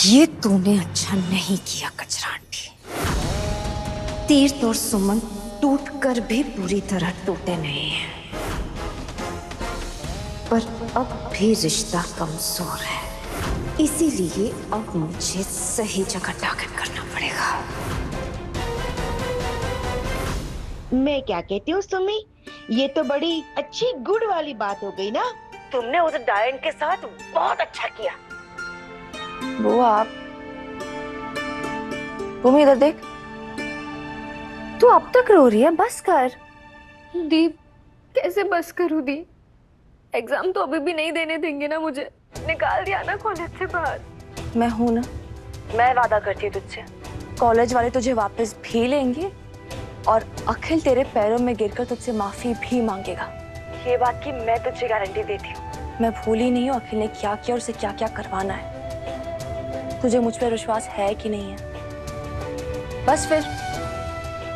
ये तूने अच्छा नहीं किया कचरा आंटी। तीर्थ और सुमन टूट कर भी पूरी तरह टूटे नहीं हैं, पर अब भी रिश्ता कमजोर है। इसीलिए अब मुझे सही जगह टारगेट करना पड़ेगा। मैं क्या कहती हूँ सुमी, ये तो बड़ी अच्छी गुड वाली बात हो गई ना। तुमने उस डायन के साथ बहुत अच्छा किया। बुआ आप तुम इधर देख। तू अब तक रो रही है, बस कर। दी कैसे बस करूं दी? एग्जाम तो अभी भी नहीं देने देंगे ना मुझे। निकाल दिया ना कॉलेज से बाहर। मैं हूं ना, मैं वादा करती हूँ तुझसे, कॉलेज वाले तुझे वापस भी लेंगे और अखिल तेरे पैरों में गिरकर तुझसे माफी भी मांगेगा। ये बात की मैं तुझे गारंटी देती हूँ। मैं भूली नहीं हूँ अखिल ने क्या किया और उसे क्या क्या करवाना है। तुझे मुझ पर विश्वास है कि नहीं है? बस फिर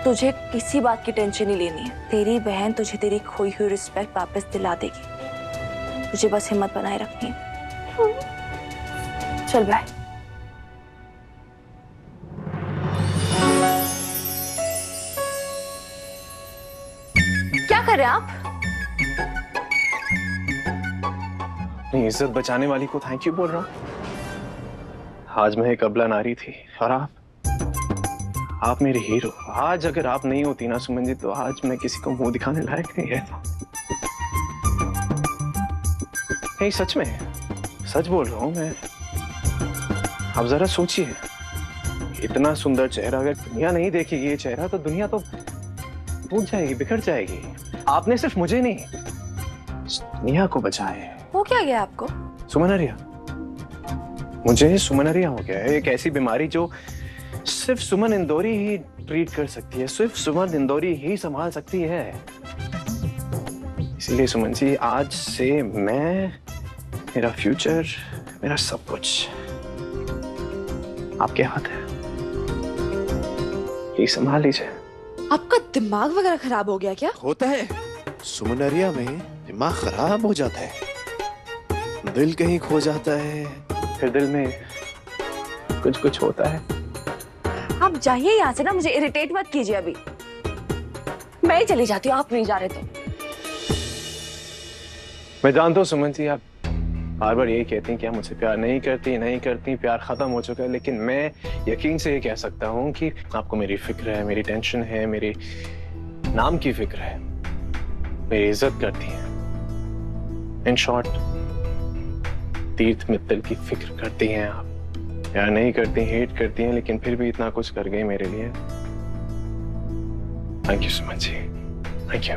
तुझे किसी बात की टेंशन नहीं लेनी है। तेरी बहन तुझे तेरी खोई हुई रिस्पेक्ट वापस दिला देगी। तुझे बस हिम्मत बनाए रखनी है। चल बाय। क्या कर रहे हैं आप? अपनी इज्जत बचाने वाली को थैंक यू बोल रहा हूँ। आज मैं एक अबला नारी थी और आप मेरे हीरो। आज अगर आप नहीं होती ना सुमन जी, तो आज मैं किसी को मुंह दिखाने लायक नहीं रहता। नहीं, सच में सच बोल रहा हूँ मैं। आप जरा सोचिए, इतना सुंदर चेहरा अगर दुनिया नहीं देखेगी ये चेहरा, तो दुनिया तो टूट जाएगी, बिखर जाएगी। आपने सिर्फ मुझे नहीं, दुनिया को बचाया है। वो क्या गया आपको? सुमनरिया। मुझे सुमनरिया हो गया है, एक ऐसी बीमारी जो सिर्फ सुमन इंदौरी ही ट्रीट कर सकती है, सिर्फ सुमन इंदौरी ही संभाल सकती है। इसीलिए सुमन जी, आज से मैं, मेरा फ्यूचर, मेरा सब कुछ आपके हाथ है। ये संभाल लीजिए। आपका दिमाग वगैरह खराब हो गया क्या? होता है, सुमनरिया में दिमाग खराब हो जाता है, दिल कहीं खो जाता है, फिर दिल में कुछ कुछ होता है। आप जाइए यहाँ से ना, मुझे इरिटेट मत कीजिए। अभी मैं ही चली जाती हूँ, आप नहीं जा रहे तो। मैं जानता हूँ सुमन जी, आप बार बार यही कहती हैं कि आप मुझसे प्यार नहीं करती, प्यार खत्म हो चुका है। लेकिन मैं यकीन से ये कह सकता हूँ कि आपको मेरी फिक्र है, मेरी टेंशन है, मेरे नाम की फिक्र है, मेरी इज्जत करती हैं। इन शॉर्ट, तीर्थ मित्तल की फिक्र करती हैं आप। प्यार नहीं करती, हेट करती हैं, लेकिन फिर भी इतना कुछ कर गई मेरे लिए। Thank you Suman ji, thank you.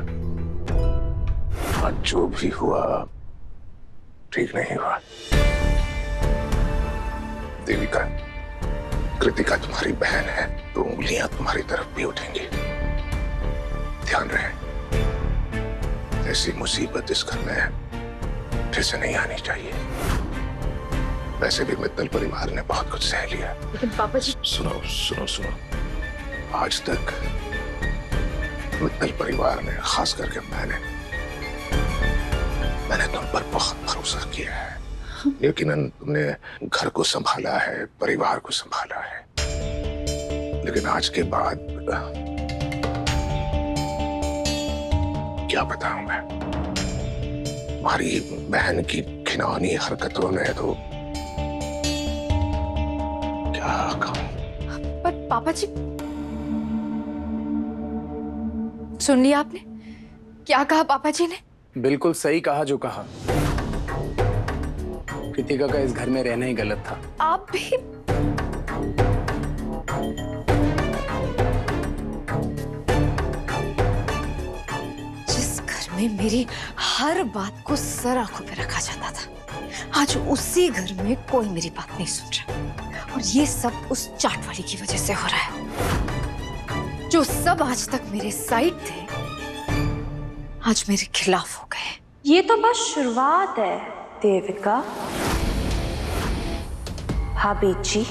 आज जो भी हुआ ठीक नहीं हुआ। देविका, कृतिका तुम्हारी बहन है, तो उंगलियां तुम्हारी तरफ भी उठेंगी। ध्यान रहे, ऐसी मुसीबत इस घर में फिर से नहीं आनी चाहिए। वैसे भी मित्तल परिवार ने बहुत कुछ सह लिया। लेकिन पापा जी। सुनो सुनो सुनो, आज तक मित्तल परिवार ने, खास करके मैंने तुम पर बहुत भरोसा किया है। यकीनन तुमने घर को संभाला है, परिवार को संभाला है, लेकिन आज के बाद क्या बताऊं मैं, तुम्हारी बहन की घिनौनी हरकतों ने तो क्या कहूं। पर पापा जी, सुन लिया आपने? क्या कहा पापा जी ने? बिल्कुल सही कहा जो कहा। कृतिका का इस घर में रहना ही गलत था। आप भी। जिस घर में मेरी हर बात को सर आंखों पे रखा जाता था, आज उसी घर में कोई मेरी बात नहीं सुन रहा। और ये सब उस चाट वाली की वजह से हो रहा है। जो सब आज तक मेरे साइड थे, आज मेरे खिलाफ हो गए। ये तो बस शुरुआत है देविका। भाभी जी,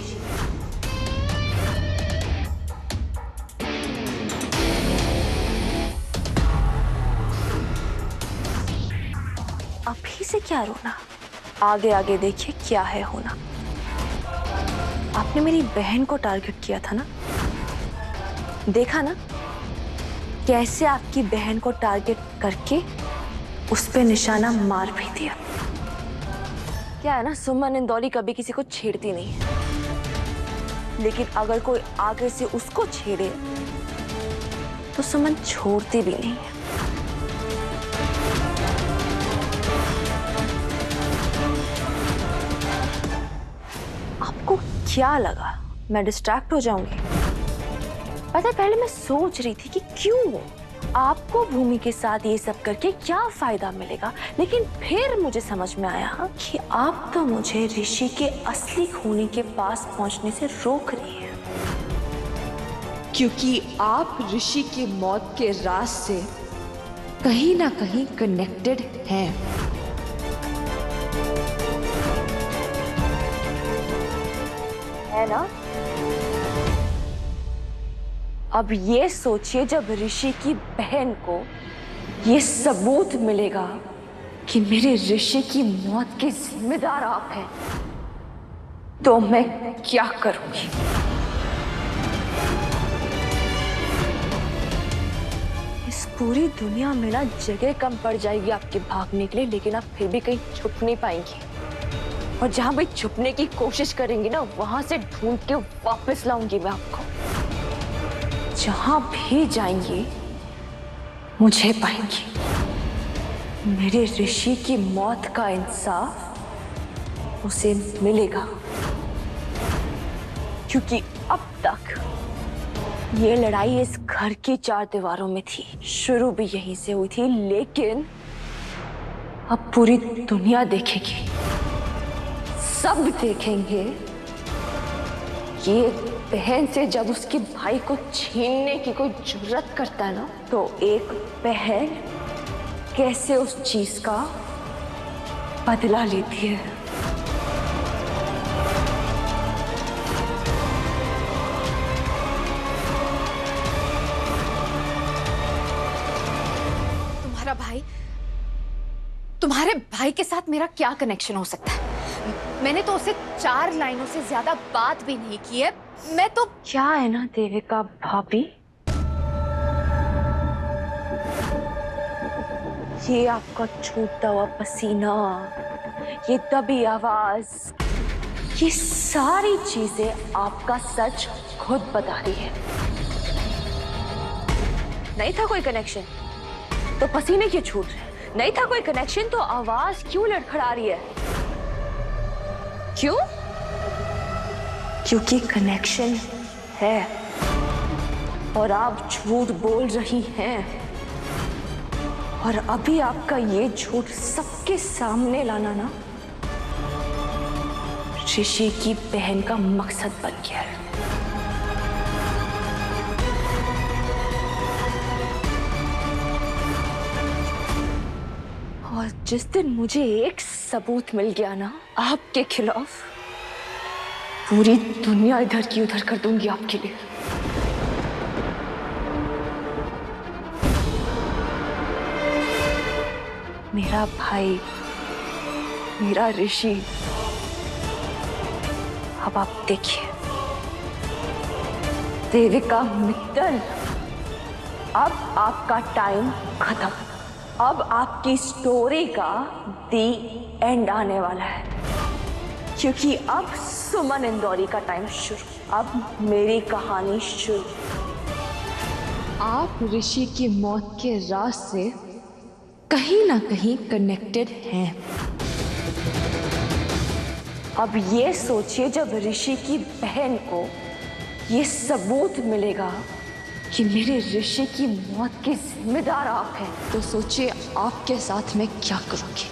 अभी से क्या रोना, आगे आगे देखिए क्या है होना। आपने मेरी बहन को टारगेट किया था ना? देखा ना कैसे आपकी बहन को टारगेट करके उस पे निशाना मार भी दिया। क्या है ना, सुमन इंदौरी कभी किसी को छेड़ती नहीं है, लेकिन अगर कोई आगे से उसको छेड़े तो सुमन छोड़ती भी नहीं है। आपको क्या लगा मैं डिस्ट्रैक्ट हो जाऊंगी? पता है, पहले मैं सोच रही थी कि क्यों आपको भूमि के साथ ये सब करके क्या फायदा मिलेगा, लेकिन फिर मुझे समझ में आया कि आप तो मुझे ऋषि के असली खूनी के पास पहुंचने से रोक रही है। क्योंकि आप ऋषि की मौत के राज से कहीं ना कहीं कनेक्टेड हैं। है ना? अब ये सोचिए, जब ऋषि की बहन को ये सबूत मिलेगा कि मेरे ऋषि की मौत के जिम्मेदार आप हैं, तो मैं क्या करूंगी? इस पूरी दुनिया में ना जगह कम पड़ जाएगी आपके भागने के लिए, लेकिन आप फिर भी कहीं छुप नहीं पाएंगी। और जहां भी छुपने की कोशिश करेंगी ना, वहां से ढूंढ के वापस लाऊंगी मैं आपको। जहां भी जाएंगी मुझे पाएंगी। मेरे ऋषि की मौत का इंसाफ उसे मिलेगा, क्योंकि अब तक ये लड़ाई इस घर की चार दीवारों में थी। शुरू भी यहीं से हुई थी, लेकिन अब पूरी दुनिया देखेगी, सब देखेंगे। ये बहन से जब उसके भाई को छीनने की कोई जुर्रत करता है ना, तो एक बहन कैसे उस चीज का बदला लेती है। तुम्हारे भाई के साथ मेरा क्या कनेक्शन हो सकता है? मैंने तो उसे 4 लाइनों से ज्यादा बात भी नहीं की है। मैं तो क्या है ना देविका भाभी, ये आपका छूटता हुआ पसीना, ये दबी आवाज, ये सारी चीजें आपका सच खुद बता रही है। नहीं था कोई कनेक्शन तो पसीने क्यों छूट रहे? नहीं था कोई कनेक्शन तो आवाज क्यों लड़खड़ा रही है? क्यों? क्योंकि कनेक्शन है और आप झूठ बोल रही हैं। और अभी आपका ये झूठ सबके सामने लाना ना ऋषि की बहन का मकसद बन गया है। और जिस दिन मुझे एक सबूत मिल गया ना आपके खिलाफ, पूरी दुनिया इधर की उधर कर दूंगी आपके लिए। मेरा भाई, मेरा ऋषि, अब आप देखिए। देविका मित्तल, अब आपका टाइम खत्म। अब आपकी स्टोरी का दी एंड आने वाला है, क्योंकि अब सुमन इंदौरी का टाइम शुरू। अब मेरी कहानी शुरू। आप ऋषि की मौत के राज से कहीं ना कहीं कनेक्टेड हैं। अब ये सोचिए, जब ऋषि की बहन को ये सबूत मिलेगा कि मेरे ऋषि की मौत के जिम्मेदार आप हैं, तो सोचिए आपके साथ मैं क्या करूंगी।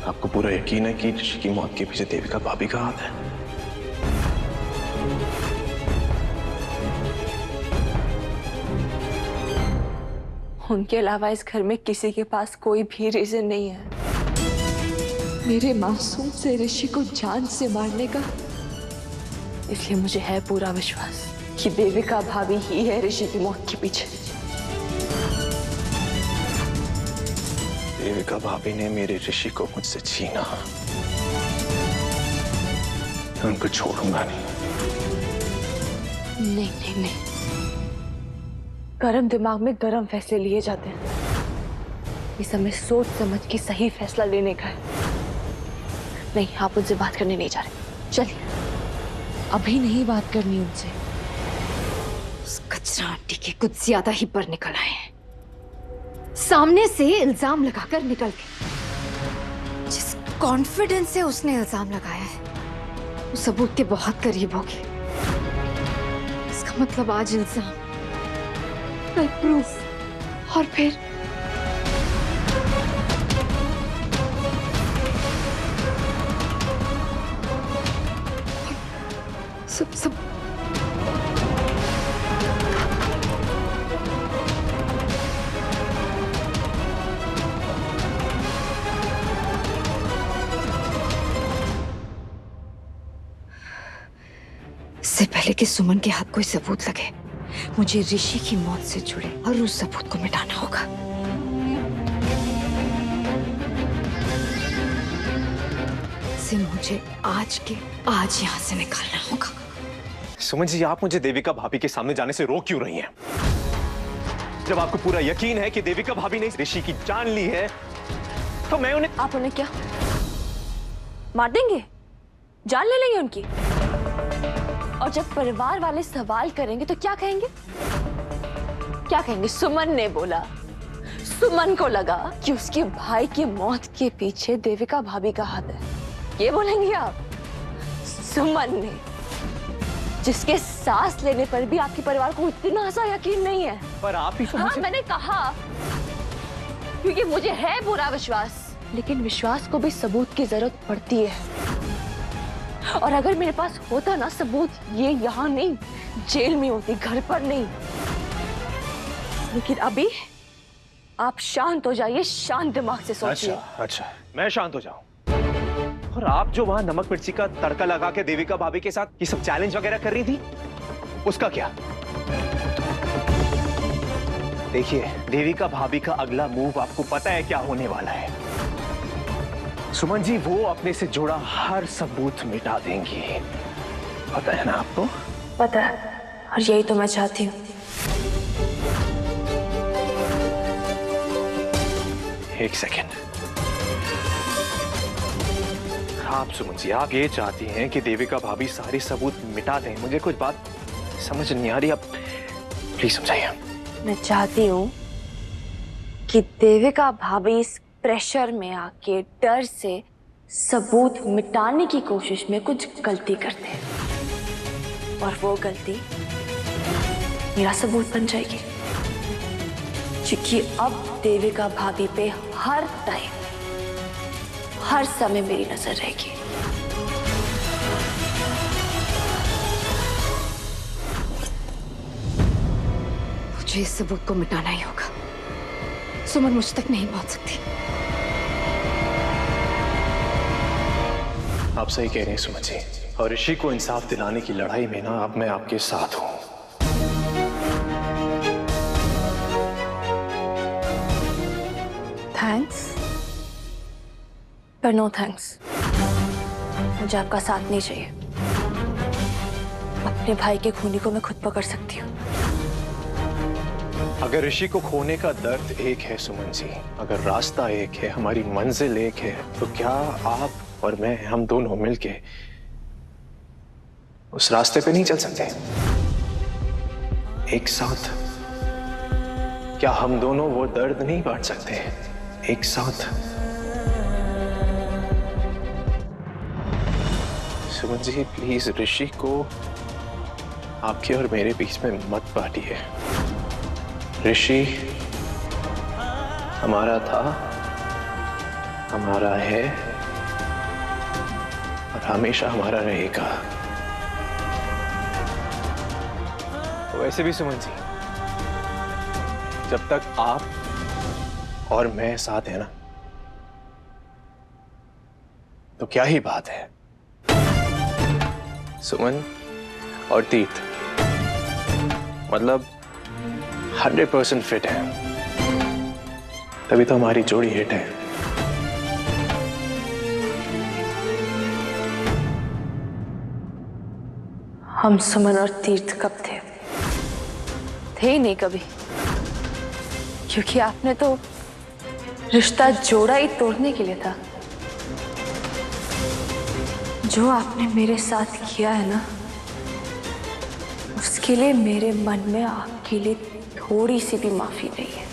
आपको पूरा यकीन है कि ऋषि की मौत के पीछे देविका भाभी का हाथ है? उनके अलावा इस घर में किसी के पास कोई भी रीजन नहीं है मेरे मासूम से ऋषि को जान से मारने का। इसलिए मुझे है पूरा विश्वास कि देविका भाभी ही है ऋषि की मौत के पीछे। देविका भाभी ने मेरे ऋषि को मुझसे छीना, मैं उनको छोड़ूंगा नहीं। नहीं नहीं नहीं, गरम दिमाग में गरम फैसले लिए जाते हैं। ये समय सोच समझ के सही फैसला लेने का है। नहीं, आप उनसे बात करने नहीं जा रहे। चलिए। अभी नहीं बात करनी उनसे। उस कचरा आंटी के कुछ ज्यादा ही पर निकल आए हैं। सामने से इल्जाम लगाकर निकल गए। जिस कॉन्फिडेंस से उसने इल्जाम लगाया है वो सबूत के बहुत करीब होगी। इसका मतलब आज इल्जाम, कल प्रूफ, और फिर सब इससे पहले कि सुमन के हाथ कोई सबूत लगे, मुझे ऋषि की मौत से जुड़े और उस सबूत को मिटाना होगा। इसे मुझे आज के आज यहां से निकालना होगा। सुमन जी, आप मुझे देविका भाभी के सामने जाने से रोक क्यों रही हैं? जब आपको पूरा यकीन है कि देविका भाभी ने ऋषि की जान ली है, तो मैं उन्हें... आप उन्हें क्या मार देंगे? जान ले लेंगे उनकी? और जब परिवार वाले सवाल करेंगे तो क्या कहेंगे? क्या कहेंगे? सुमन ने बोला, सुमन को लगा कि उसके भाई की मौत के पीछे देविका भाभी का हाथ है, ये बोलेंगे आप? सुमन ने, जिसके सांस लेने पर भी आपके परिवार को इतना सा यकीन नहीं है। पर आप ही तो हाँ, मैंने कहा, क्योंकि मुझे है पूरा विश्वास, लेकिन विश्वास को भी सबूत की जरूरत पड़ती है। और अगर मेरे पास होता ना सबूत, ये यहाँ नहीं, जेल में होती, घर पर नहीं। लेकिन अभी आप शांत हो जाइए, शांत दिमाग से सोचिए। अच्छा, मैं शांत हो जाऊं? और आप जो वहां नमक मिर्ची का तड़का लगा के देविका भाभी के साथ ये सब चैलेंज वगैरह कर रही थी, उसका क्या? देखिए, देविका भाभी का अगला मूव आपको पता है क्या होने वाला है। सुमन जी, वो अपने से जुड़ा हर सबूत मिटा देंगी, पता है ना आपको? पता है, और यही तो मैं चाहती हूँ। एक सेकेंड। आप सुमन जी, आप ये चाहती हैं कि देविका भाभी सारे सबूत मिटा दें? मुझे कुछ बात समझ नहीं आ रही, आप प्लीज समझाइए। मैं चाहती हूँ कि देविका भाभी इस प्रेशर में आके डर से सबूत मिटाने की कोशिश में कुछ गलती करते हैं, और वो गलती मेरा सबूत बन जाएगी। क्योंकि अब देविका भाभी पे हर टाइम, हर समय मेरी नजर रहेगी। मुझे इस सबूत को मिटाना ही होगा। सुमन मुझ तक नहीं पहुंच सकती। आप सही कह रहे हैं सुमन जी, और ऋषि को इंसाफ दिलाने की लड़ाई में ना अब मैं आपके साथ हूं। थैंक्स, पर नो थैंक्स। मुझे आपका साथ नहीं चाहिए। अपने भाई के खूनी को मैं खुद पकड़ सकती हूँ। अगर ऋषि को खोने का दर्द एक है सुमन जी, अगर रास्ता एक है, हमारी मंजिल एक है, तो क्या आप और मैं, हम दोनों मिलके उस रास्ते पे नहीं चल सकते एक साथ? क्या हम दोनों वो दर्द नहीं बांट सकते एक साथ? सुमन जी, प्लीज ऋषि को आपके और मेरे बीच में मत बांटिए। ऋषि हमारा था, हमारा है और हमेशा हमारा रहेगा। वैसे भी सुमन जी, जब तक आप और मैं साथ हैं ना, तो क्या ही बात है। सुमन और तीर्थ मतलब 100% फिट है, तभी तो हमारी जोड़ी हिट है। हम सुमन और तीर्थ कब थे? थे ही नहीं कभी, क्योंकि आपने तो रिश्ता जोड़ा ही तोड़ने के लिए था। जो आपने मेरे साथ किया है ना, उसके लिए मेरे मन में आपके लिए थोड़ी सी भी माफी नहीं है।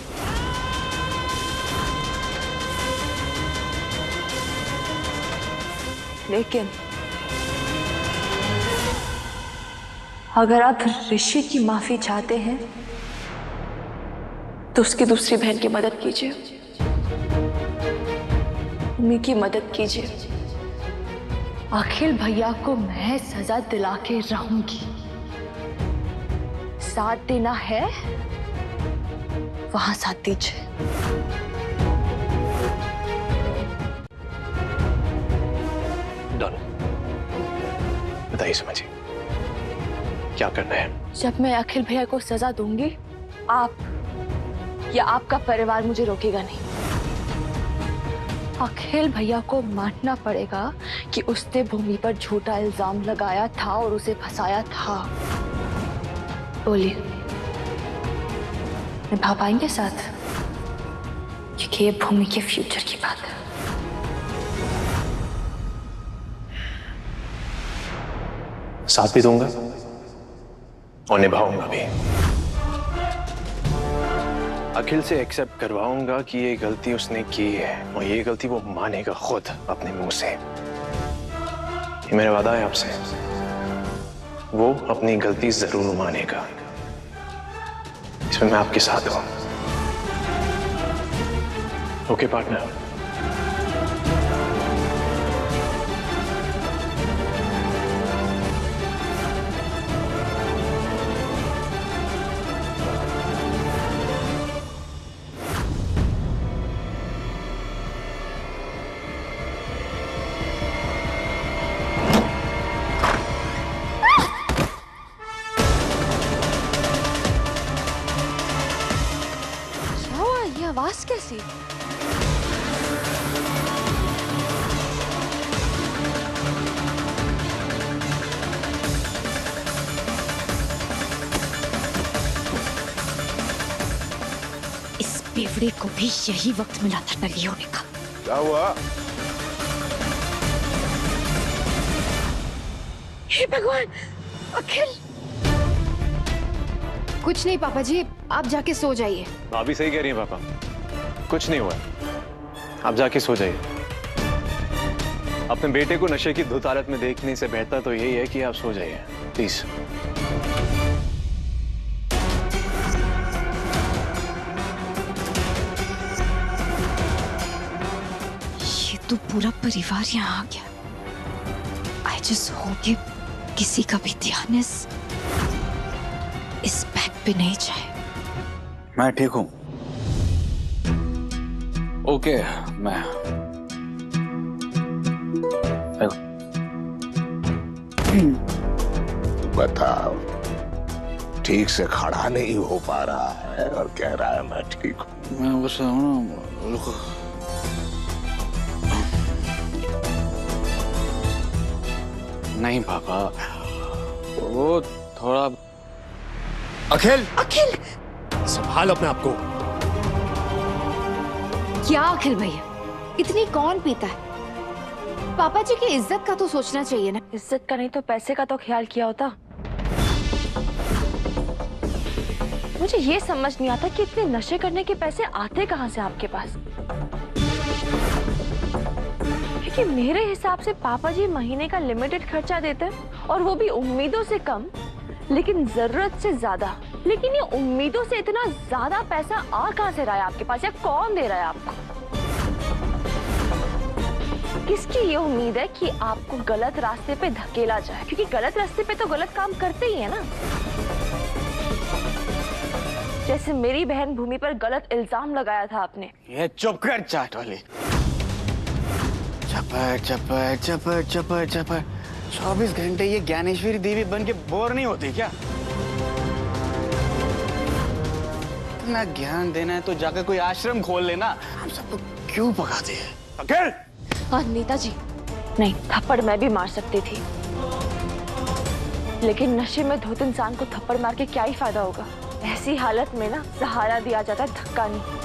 लेकिन अगर आप ऋषि की माफी चाहते हैं तो उसकी दूसरी बहन की मदद कीजिए, उन्हीं की मदद कीजिए। अखिल भैया को मैं सजा दिला के रहूंगी। साथ देना है वहां साथ दीजिए। डन। बताइए समझिए, क्या करना है? जब मैं अखिल भैया को सजा दूंगी, आप या आपका परिवार मुझे रोकेगा नहीं। अखिल भैया को मानना पड़ेगा कि उसने भूमि पर झूठा इल्जाम लगाया था और उसे फंसाया था। बोलिए, निभा पाएंगे साथ? क्योंकि ये भूमि के फ्यूचर की बात है। साथ भी दूंगा और निभाऊंगा भी। अखिल से एक्सेप्ट करवाऊंगा कि ये गलती उसने की है और ये गलती वो मानेगा खुद अपने मुंह से। ये मेरा वादा है आपसे, वो अपनी गलती जरूर मानेगा। इसमें मैं आपके साथ हूं। Okay partner? आवाज कैसी? इस बेवड़े को भी यही वक्त मिला था टली होने का। क्या हुआ? हे भगवान, अखिल! कुछ नहीं पापा जी, आप जाके सो जाइए। भाभी सही कह रही है पापा, कुछ नहीं हुआ। आप जाके सो जाइए। अपने बेटे को नशे की धुत हालत में देखने से बेहतर तो यही है कि आप सो जाइए प्लीज। ये तो पूरा परिवार यहाँ आ गया। आई जस्ट होप कि किसी का भी ध्यान इस बैग पे नहीं जाए। मैं ठीक हूँ। ओके, मैं बताओ, ठीक से खड़ा नहीं हो पा रहा है और कह रहा है मैं ठीक हूँ। मैं बस नहीं पापा, वो थोड़ा। अखिल, अखिल! संभाल अपने आप को। क्या अखिल भैया, इतनी कौन पीता है? पापा जी की इज्जत का तो सोचना चाहिए ना। इज्जत का नहीं तो पैसे का तो ख्याल किया होता। मुझे ये समझ नहीं आता कि इतने नशे करने के पैसे आते कहाँ से आपके पास। क्योंकि मेरे हिसाब से पापा जी महीने का लिमिटेड खर्चा देते हैं, और वो भी उम्मीदों से कम लेकिन जरूरत से ज्यादा। लेकिन ये उम्मीदों से इतना ज्यादा पैसा आ कहां से रहा है आपके पास, या कौन दे रहा है आपको? किसकी ये उम्मीद है कि आपको गलत रास्ते पे धकेला जाए? क्योंकि गलत रास्ते पे तो गलत काम करते ही है ना। जैसे मेरी बहन भूमि पर गलत इल्जाम लगाया था आपने। ये चुप कर चाट वाली। चपर चपर चपर चपर चपर 24 घंटे ये ज्ञानेश्वरी देवी बन के बोर नहीं होती क्या? इतना ज्ञान देना है तो जाकर कोई आश्रम खोल लेना, हम सबको क्यों पकाते हैं? अकेल! नेताजी, नहीं, थप्पड़ मैं भी मार सकती थी, लेकिन नशे में धुत इंसान को थप्पड़ मार के क्या ही फायदा होगा? ऐसी हालत में ना सहारा दिया जाता है, धक्का नहीं।